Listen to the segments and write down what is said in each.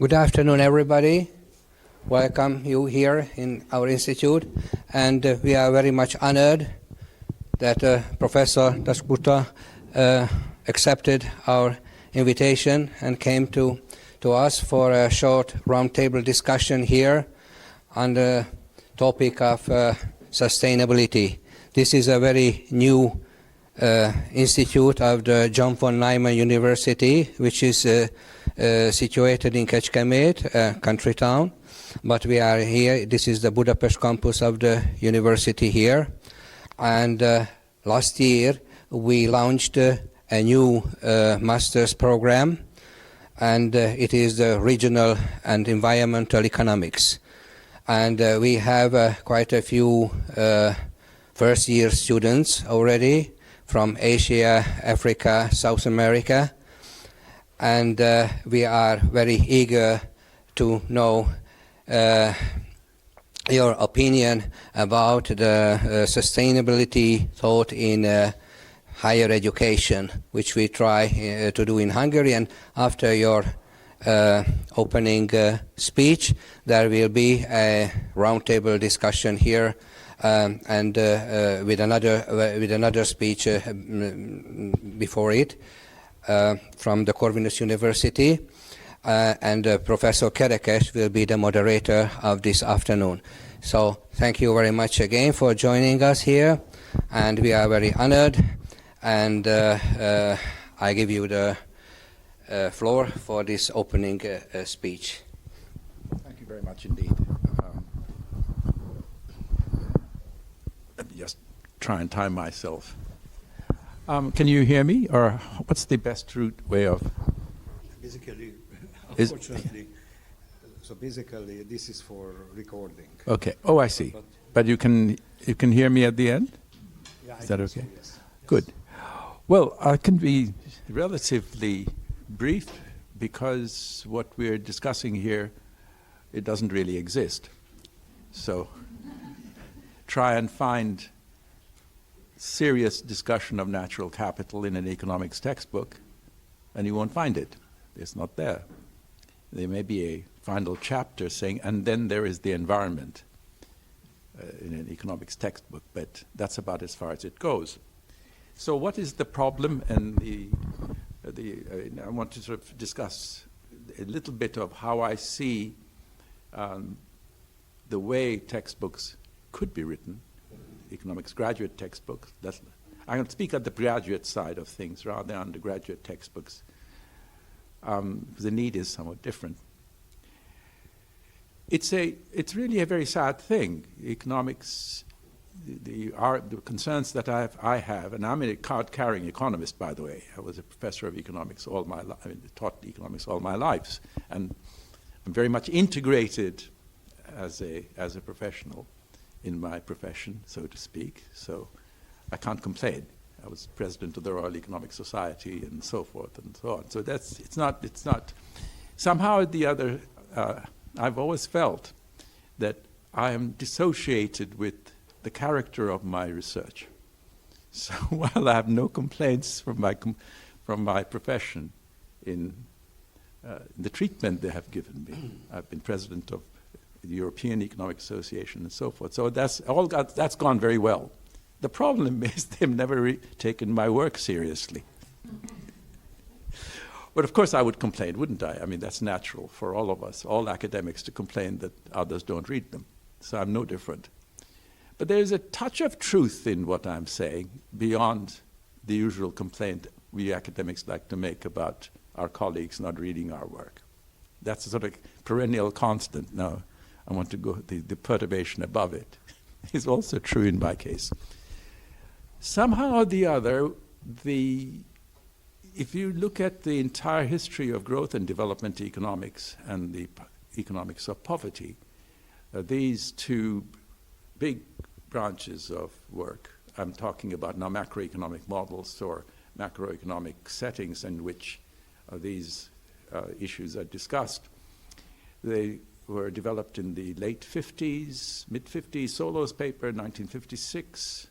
Good afternoon, everybody. Welcome you here in our institute, and we are very much honored that Professor Dasgupta accepted our invitation and came to us for a short roundtable discussion here on the topic of sustainability. This is a very new institute of the John von Neumann University, which is situated in Kecskemét, a country town. But we are here, this is the Budapest campus of the university here. And last year we launched a new master's program, and it is the Regional and Environmental Economics. And we have quite a few first year students already from Asia, Africa, South America. And we are very eager to know your opinion about the sustainability thought in higher education, which we try to do in Hungary. And after your opening speech, there will be a roundtable discussion here, and with another speech before it. From the Corvinus University, and Professor Kerekes will be the moderator of this afternoon. So thank you very much again for joining us here, and we are very honored, and I give you the floor for this opening speech. Thank you very much indeed. Let me just try and time myself. Can you hear me, or what's the best way of? Basically, unfortunately, so basically this is for recording. Okay. Oh, I see. But you can hear me at the end? Yeah, is that okay? So, yes. Good. Well, I can be relatively brief because what we're discussing here, it doesn't really exist. So try and find serious discussion of natural capital in an economics textbook, and you won't find it. It's not there. There may be a final chapter saying, and then there is the environment in an economics textbook, but that's about as far as it goes. So what is the problem? And I want to sort of discuss a little bit of how I see the way textbooks could be written, economics graduate textbooks. I'm going to speak at the graduate side of things rather than undergraduate textbooks. The need is somewhat different. It's really a very sad thing. Economics, the concerns that I have, and I'm a card-carrying economist, by the way. I was a professor of economics all my life. I taught economics all my life, and I'm very much integrated as a professional in my profession, so to speak, so I can't complain. I was president of the Royal Economic Society and so forth and so on. So it's not, somehow or the other, I've always felt that I am dissociated with the character of my research. So while I have no complaints from my profession in the treatment they have given me, I've been president of the European Economic Association and so forth. So that's gone very well. The problem is they've never taken my work seriously. But of course I would complain, wouldn't I? I mean, that's natural for all of us, all academics, to complain that others don't read them. So I'm no different. But there's a touch of truth in what I'm saying beyond the usual complaint we academics like to make about our colleagues not reading our work. That's a sort of perennial constant now. I want to go the perturbation above it is also true in my case. Somehow or the other, if you look at the entire history of growth and development economics and the economics of poverty, these two big branches of work, I'm talking about now macroeconomic models or macroeconomic settings in which these issues are discussed. They were developed in the late 50s, mid-50s, Solo's paper, 1956.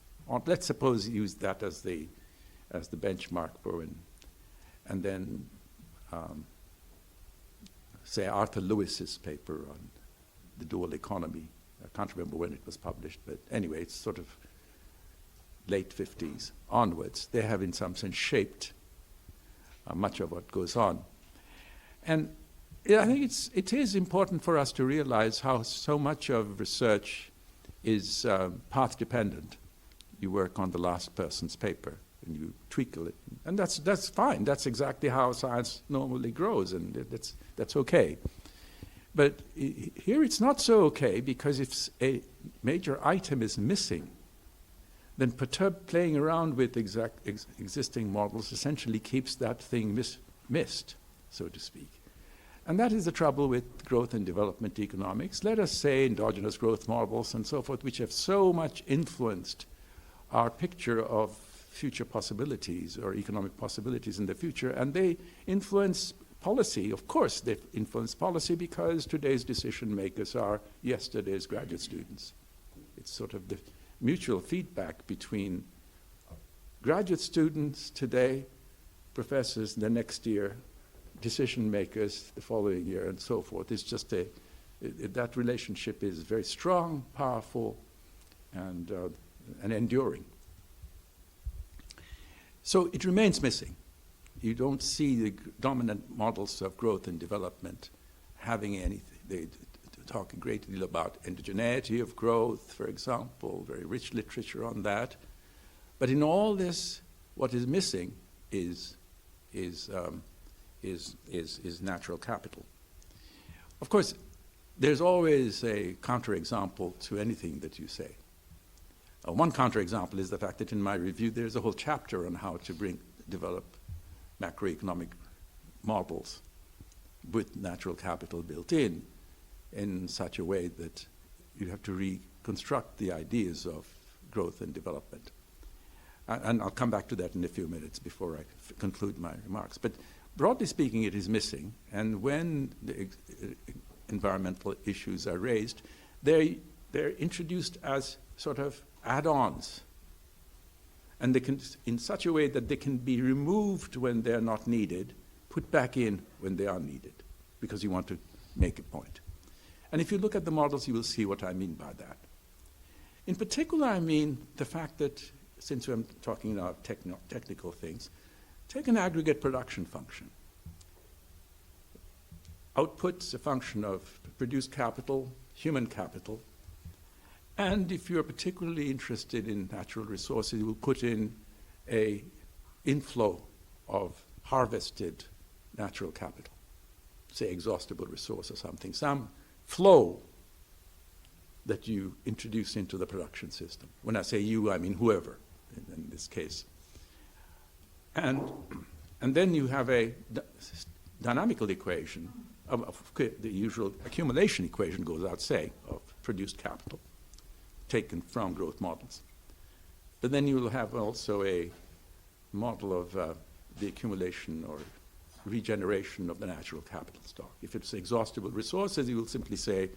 Let's suppose use that as the benchmark for when, and then say, Arthur Lewis's paper on the dual economy. I can't remember when it was published, but anyway, it's sort of late 50s onwards. They have in some sense shaped much of what goes on. And I think it is important for us to realize how so much of research is path dependent. You work on the last person's paper and you tweakle it. And that's fine. That's exactly how science normally grows, and that's okay. But here it's not so okay, because if a major item is missing, then playing around with existing models essentially keeps that thing missed, so to speak. And that is the trouble with growth and development economics. Let us say endogenous growth models and so forth, which have so much influenced our picture of future possibilities or economic possibilities in the future, and they influence policy. Of course, they influence policy because today's decision makers are yesterday's graduate students. It's sort of the mutual feedback between graduate students today, professors the next year, decision makers the following year, and so forth. It's just that relationship is very strong, powerful, and enduring. So it remains missing. You don't see the dominant models of growth and development having anything. They talk a great deal about endogeneity of growth, for example, very rich literature on that. But in all this, what is missing is natural capital. Of course, there's always a counterexample to anything that you say. One counterexample is the fact that in my review there's a whole chapter on how to develop macroeconomic models with natural capital built in such a way that you have to reconstruct the ideas of growth and development. And I'll come back to that in a few minutes before I conclude my remarks. But broadly speaking, it is missing. And when the environmental issues are raised, they're introduced as sort of add-ons. And they can, in such a way that they can be removed when they're not needed, put back in when they are needed, because you want to make a point. And if you look at the models, you will see what I mean by that. In particular, I mean the fact that, since I'm talking now technical things, take an aggregate production function. Output's a function of produced capital, human capital, and if you're particularly interested in natural resources, you will put in an inflow of harvested natural capital, say exhaustible resource or something, some flow that you introduce into the production system. When I say you, I mean whoever in this case. And then you have a dynamical equation, the usual accumulation equation goes out, say, of produced capital, taken from growth models. But then you will have also a model of the accumulation or regeneration of the natural capital stock. If it's exhaustible resources, you will simply say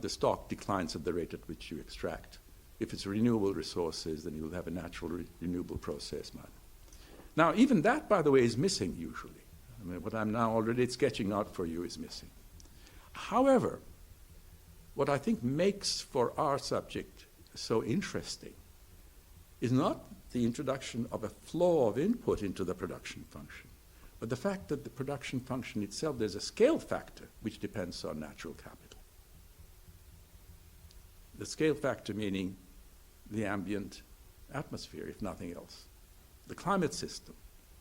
the stock declines at the rate at which you extract. If it's renewable resources, then you will have a natural renewable process. Now, even that, by the way, is missing usually. I mean, what I'm now already sketching out for you is missing. However, what I think makes for our subject so interesting is not the introduction of a flow of input into the production function, but the fact that the production function itself, there's a scale factor which depends on natural capital. The scale factor meaning the ambient atmosphere, if nothing else. The climate system.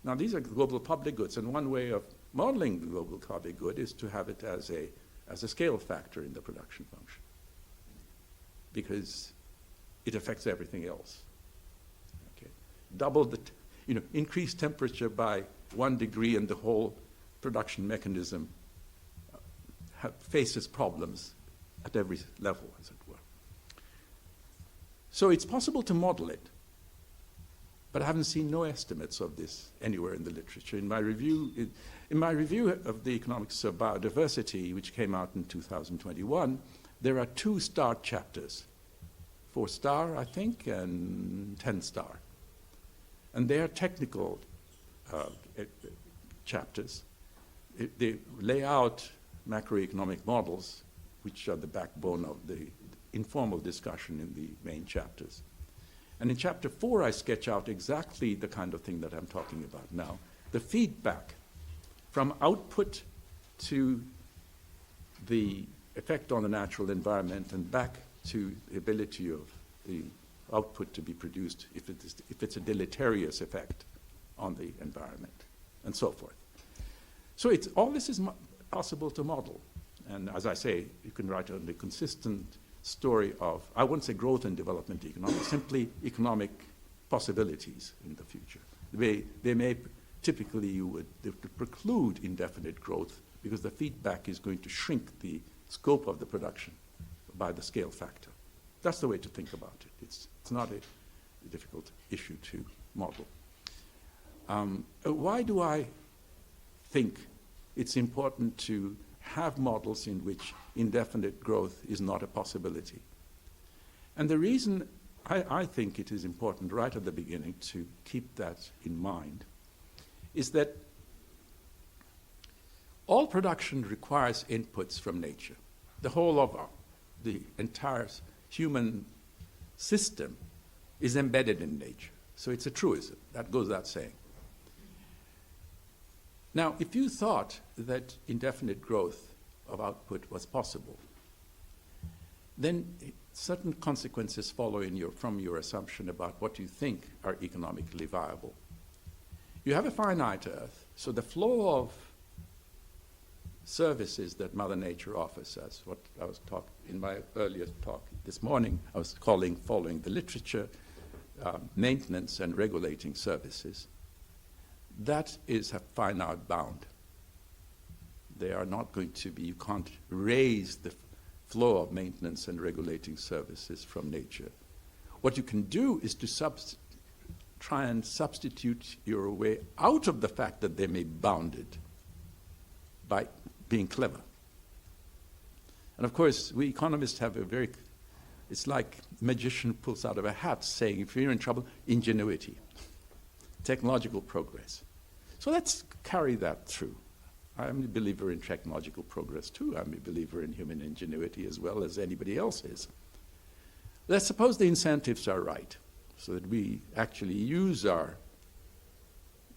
Now, these are global public goods, and one way of modeling the global public good is to have it as a scale factor in the production function, because it affects everything else. Okay. Double increase temperature by 1 degree and the whole production mechanism faces problems at every level, as it were. So it's possible to model it, but I haven't seen no estimates of this anywhere in the literature. In my review of the Economics of Biodiversity, which came out in 2021, there are 2 star chapters, 4 star, I think, and 10 star. And they are technical chapters. They lay out macroeconomic models, which are the backbone of the informal discussion in the main chapters. And in chapter 4, I sketch out exactly the kind of thing that I'm talking about now. The feedback from output to the effect on the natural environment and back to the ability of the output to be produced if it's a deleterious effect on the environment, and so forth. So all this is possible to model. And as I say, you can write a consistent story of, I won't say growth and development economics, simply economic possibilities in the future. They may, typically they would preclude indefinite growth because the feedback is going to shrink the scope of the production by the scale factor. That's the way to think about it. It's not a difficult issue to model. Why do I think it's important to have models in which indefinite growth is not a possibility? And the reason I think it is important right at the beginning to keep that in mind is that all production requires inputs from nature. The whole of the entire human system is embedded in nature. So it's a truism. That goes without saying. Now, if you thought that indefinite growth of output was possible, then certain consequences follow from your assumption about what you think are economically viable. You have a finite Earth, so the flow of services that Mother Nature offers us, what I was talking in my earlier talk this morning, I was calling, following the literature, maintenance and regulating services. That is a finite bound. They are not going to be, you can't raise the flow of maintenance and regulating services from nature. What you can do is to try and substitute your way out of the fact that they may be bounded by being clever. And of course, we economists have it's like a magician pulls out of a hat saying, if you're in trouble, ingenuity, technological progress. So let's carry that through. I'm a believer in technological progress too. I'm a believer in human ingenuity as well as anybody else is. Let's suppose the incentives are right, so that we actually use our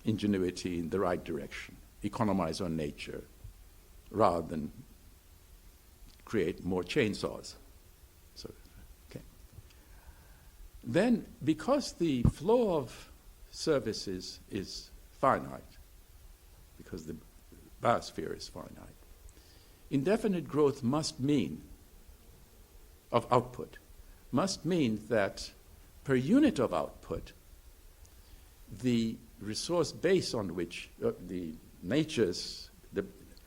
ingenuity in the right direction, economize on nature, rather than create more chainsaws. So, okay. Then, because the flow of services is finite, because the biosphere is finite, indefinite growth must mean, of output, must mean that per unit of output, the resource base on which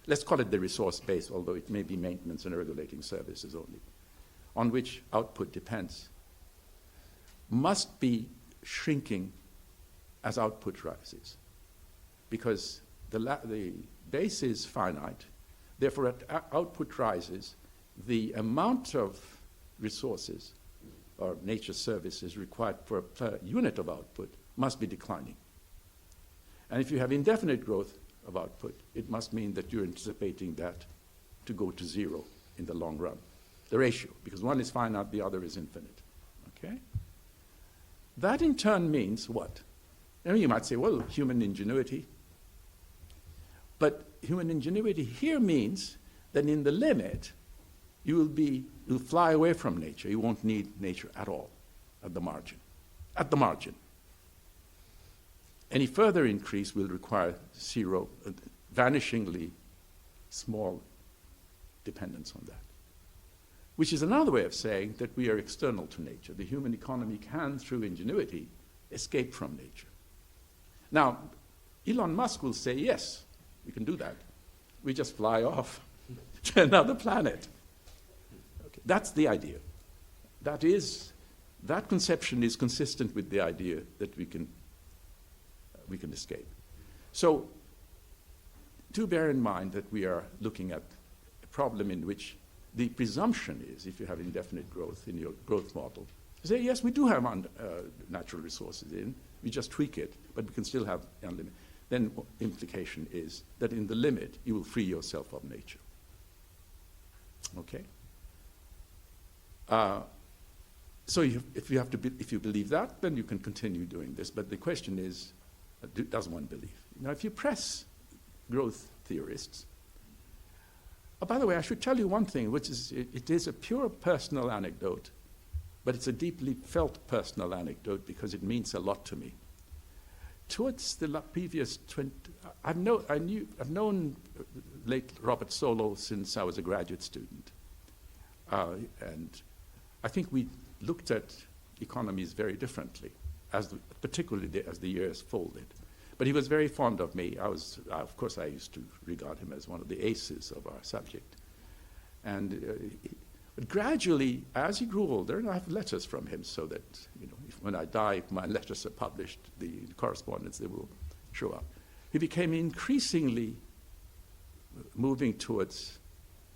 let's call it the resource base, although it may be maintenance and regulating services only, on which output depends, must be shrinking as output rises. Because the base is finite, therefore as output rises, the amount of resources or nature services required per unit of output must be declining. And if you have indefinite growth of output, it must mean that you're anticipating that to go to zero in the long run, the ratio, because one is finite, the other is infinite, okay? That in turn means what? You might say, well, human ingenuity. But human ingenuity here means that in the limit, you'll fly away from nature. You won't need nature at all, at the margin. At the margin. Any further increase will require zero, vanishingly small dependence on that. Which is another way of saying that we are external to nature. The human economy can, through ingenuity, escape from nature. Now, Elon Musk will say, yes, we can do that. We just fly off to another planet. Okay. That's the idea. That conception is consistent with the idea that we can escape. So, do bear in mind that we are looking at a problem in which the presumption is, if you have indefinite growth in your growth model, you say, yes, we do have natural resources in, we just tweak it, but we can still have unlimited. Then implication is that in the limit, you will free yourself of nature. Okay? So if you believe that, then you can continue doing this. But the question is, does one believe? Now, if you press growth theorists, by the way, I should tell you one thing, which is it is a pure personal anecdote, but it's a deeply felt personal anecdote because it means a lot to me. Towards the previous 20, I've known late Robert Solow since I was a graduate student, and I think we looked at economies very differently, particularly as the years folded. But he was very fond of me. Of course, I used to regard him as one of the aces of our subject. And but gradually, as he grew older, and I have letters from him so that, when I die, if my letters are published, the correspondence, they will show up. He became increasingly moving towards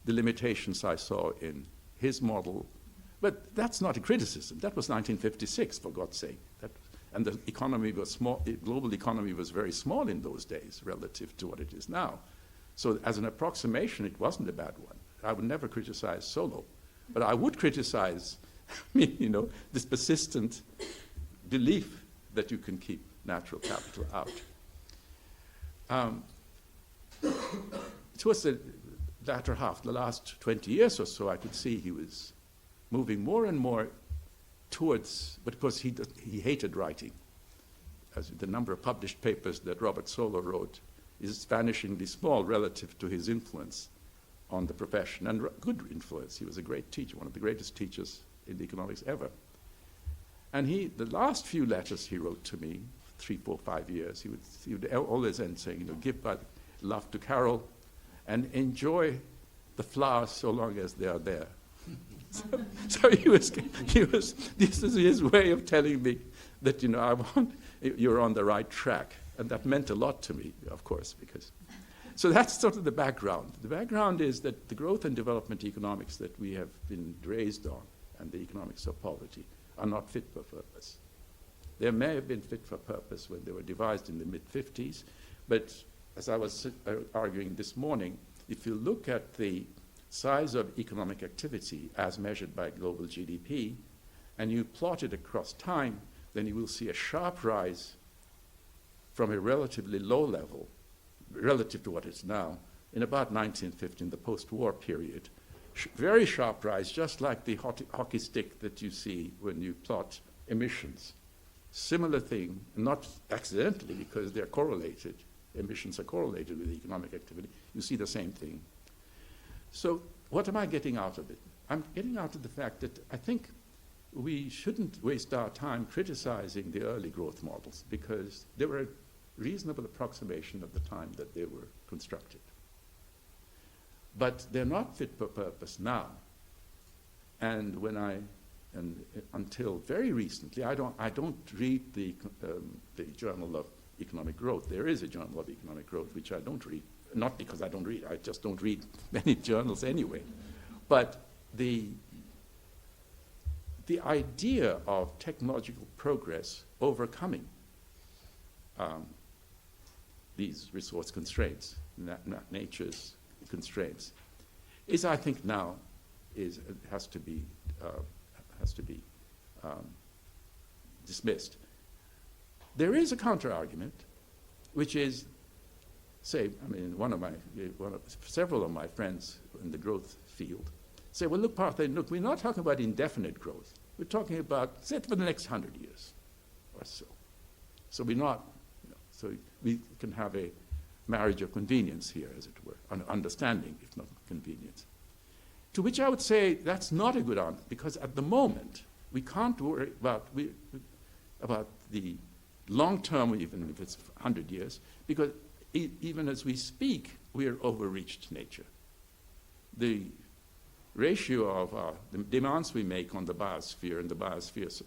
the limitations I saw in his model. But that's not a criticism. That was 1956, for God's sake. And the economy was small. The global economy was very small in those days relative to what it is now. So as an approximation, it wasn't a bad one. I would never criticize Solow. But I would criticize, this persistent belief that you can keep natural capital out. Towards the latter half, the last 20 years or so, I could see he was moving more and more towards, but of course he hated writing. As the number of published papers that Robert Solow wrote is vanishingly small relative to his influence on the profession, and good influence. He was a great teacher, one of the greatest teachers in economics ever. And the last few letters he wrote to me, 3, 4, 5 years, he would always end saying, give my love to Carol and enjoy the flowers so long as they are there. So this is his way of telling me that, you're on the right track. And that meant a lot to me, of course, so that's sort of the background. The background is that the growth and development economics that we have been raised on, and the economics of poverty, are not fit for purpose. They may have been fit for purpose when they were devised in the mid-50s, but as I was arguing this morning, if you look at the size of economic activity as measured by global GDP, and you plot it across time, then you will see a sharp rise from a relatively low level, relative to what it's now, in about 1950, in the post-war period. Very sharp rise, just like the hockey stick that you see when you plot emissions. Similar thing, not accidentally, because they're correlated. Emissions are correlated with economic activity. You see the same thing. So what am I getting out of it? I'm getting out of the fact that I think we shouldn't waste our time criticizing the early growth models because they were a reasonable approximation of the time that they were constructed. But they're not fit for purpose now. And until very recently, I don't read the Journal of Economic Growth. There is a Journal of Economic Growth, which I don't read. Not because I don't read, I just don't read many journals anyway. But the idea of technological progress overcoming these resource constraints, nature's constraints, is, I think, now has to be dismissed. There is a counter-argument, which is, several of my friends in the growth field say, well, look, Partha, we're not talking about indefinite growth. We're talking about, say, for the next 100 years or so. So so we can have a marriage of convenience here, as it were, understanding, if not convenience. To which I would say that's not a good answer, because at the moment, we can't worry about the long term, even if it's 100 years, because even as we speak, we are overreached nature. The ratio of the demands we make on the biosphere and the biosphere's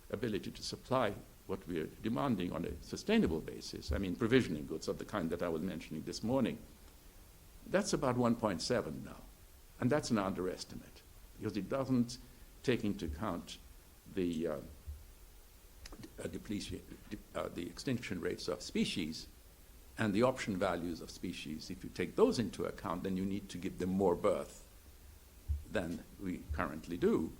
ability to supply what we are demanding on a sustainable basis, provisioning goods of the kind that I was mentioning this morning, that's about 1.7 now. And that's an underestimate, because it doesn't take into account the extinction rates of species and the option values of species. If you take those into account, then you need to give them more birth. than we currently do.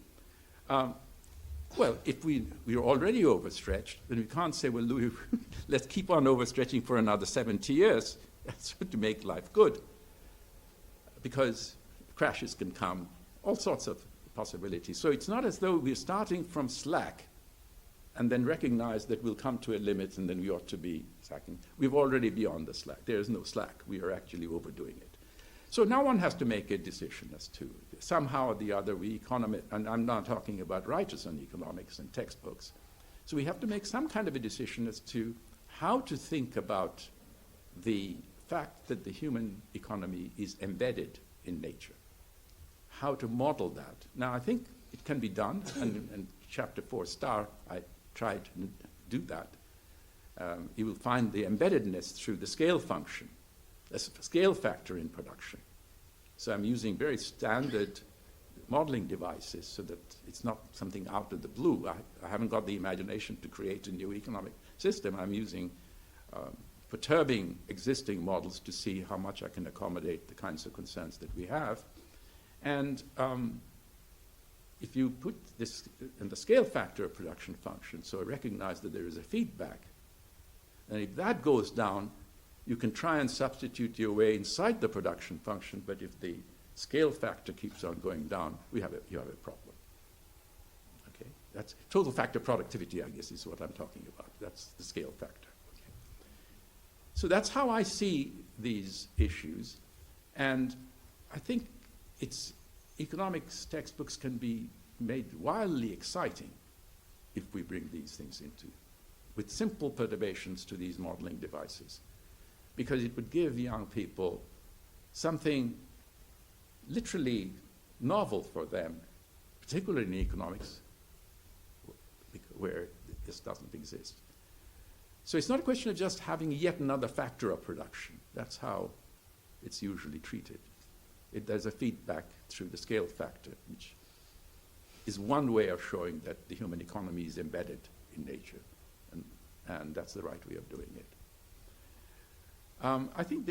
Well, if we're already overstretched, then we can't say, well, let's keep on overstretching for another 70 years to make life good, because crashes can come, all sorts of possibilities. So it's not as though we're starting from slack and then recognize that we'll come to a limit and then we ought to be slacking. We're already beyond the slack. There is no slack. We are actually overdoing it. So now one has to make a decision as to somehow or the other and I'm not talking about writers on economics and textbooks. So we have to make some kind of a decision as to how to think about the fact that the human economy is embedded in nature. How to model that. Now I think it can be done, and chapter 4 star, I tried to do that. You will find the embeddedness through the scale function. There's a scale factor in production. So I'm using very standard modeling devices so that it's not something out of the blue. I haven't got the imagination to create a new economic system. I'm using perturbing existing models to see how much I can accommodate the kinds of concerns that we have. And if you put this in the scale factor of production function, so I recognize that there is a feedback, and if that goes down, you can try and substitute your way inside the production function, but if the scale factor keeps on going down, you have a problem. Okay? That's total factor productivity, I guess, is what I'm talking about. That's the scale factor. Okay? So that's how I see these issues, and I think economics textbooks can be made wildly exciting if we bring these things with simple perturbations to these modeling devices, because it would give young people something literally novel for them, particularly in economics, where this doesn't exist. So it's not a question of just having yet another factor of production. That's how it's usually treated. There's a feedback through the scale factor, which is one way of showing that the human economy is embedded in nature, and that's the right way of doing it. I think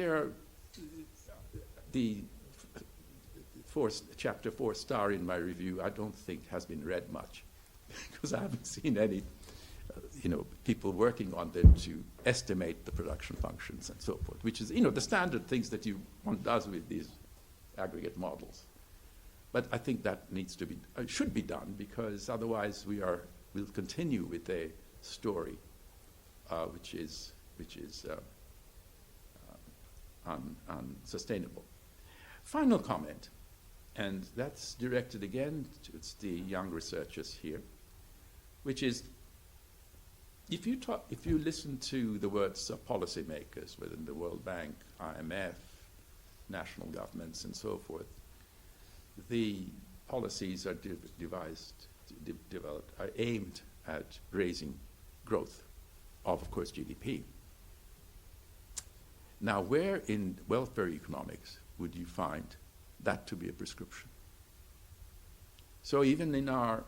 chapter 4 star in my review, I don't think has been read much, because I haven't seen any people working on them to estimate the production functions and so forth, which is the standard things that one does with these aggregate models. But I think that should be done, because otherwise we'll continue with a story which is unsustainable. Final comment, and that's directed again to the young researchers here, which is if you listen to the words of policymakers within the World Bank, IMF, national governments, and so forth, the policies are developed, are aimed at raising growth of course, GDP. Now, where in welfare economics would you find that to be a prescription? So even in our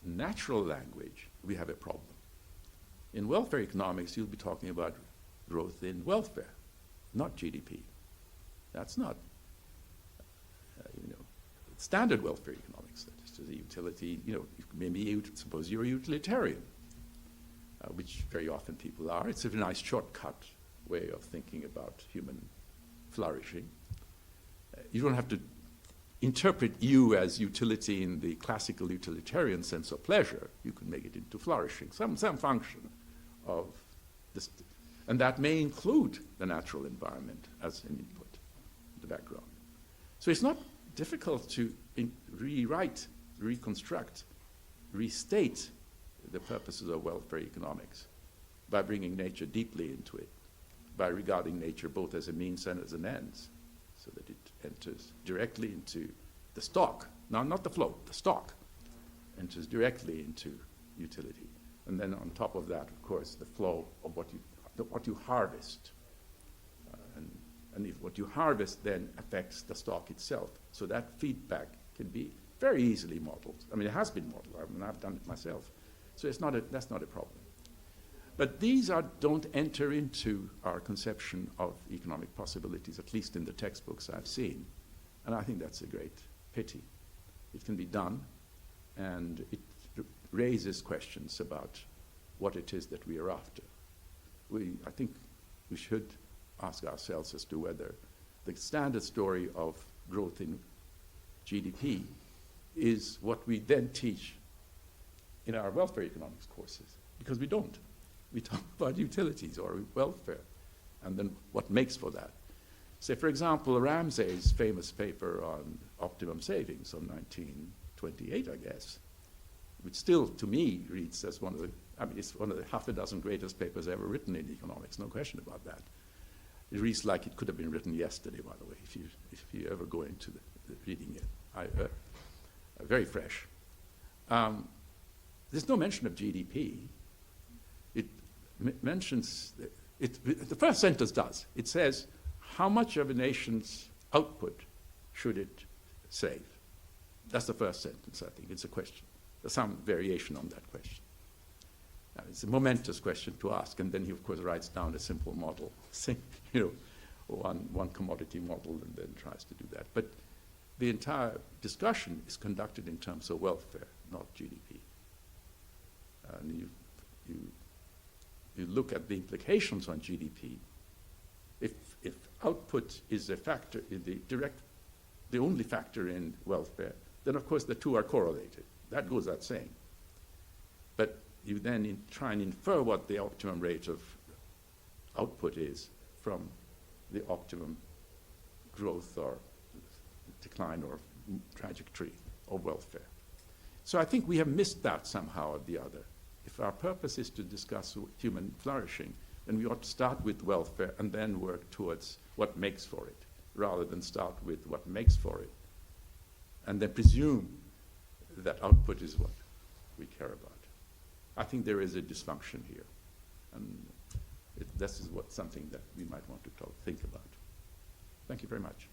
natural language, we have a problem. In welfare economics, you'll be talking about growth in welfare, not GDP. That's not, standard welfare economics. That is to the utility, suppose you're a utilitarian, which very often people are. It's a nice shortcut way of thinking about human flourishing. You don't have to interpret you as utility in the classical utilitarian sense of pleasure. You can make it into flourishing, some function of this. And that may include the natural environment as an input in the background. So it's not difficult to rewrite, reconstruct, restate the purposes of welfare economics by bringing nature deeply into it, by regarding nature both as a means and as an end, so that it enters directly into the stock. Now, not the flow, the stock enters directly into utility. And then on top of that, of course, the flow of what you harvest. And if what you harvest then affects the stock itself. So that feedback can be very easily modeled. I mean, it has been modeled. I've done it myself. So that's not a problem. But these don't enter into our conception of economic possibilities, at least in the textbooks I've seen. And I think that's a great pity. it can be done, and it raises questions about what it is that we are after. I think we should ask ourselves as to whether the standard story of growth in GDP is what we then teach in our welfare economics courses, because we don't. We talk about utilities or welfare, and then what makes for that. Say, for example, Ramsay's famous paper on optimum savings on 1928, I guess, which still, to me, reads as one of the, it's one of the half a dozen greatest papers ever written in economics, no question about that. It reads like it could have been written yesterday, by the way, if you ever go into the reading it. Very fresh. There's no mention of GDP. It mentions, the first sentence does. It says, how much of a nation's output should it save? That's the first sentence, I think. It's a question. There's some variation on that question. Now, it's a momentous question to ask, and then he, of course, writes down a simple model, one commodity model, and then tries to do that. But the entire discussion is conducted in terms of welfare, not GDP. And you look at the implications on GDP. If output is a factor, the only factor in welfare, then of course the two are correlated. That goes without saying. But you then try and infer what the optimum rate of output is from the optimum growth or decline or trajectory of welfare. So I think we have missed that somehow or the other. If our purpose is to discuss human flourishing, then we ought to start with welfare and then work towards what makes for it, rather than start with what makes for it, and then presume that output is what we care about. I think there is a dysfunction here, and this is something that we might want to think about. Thank you very much.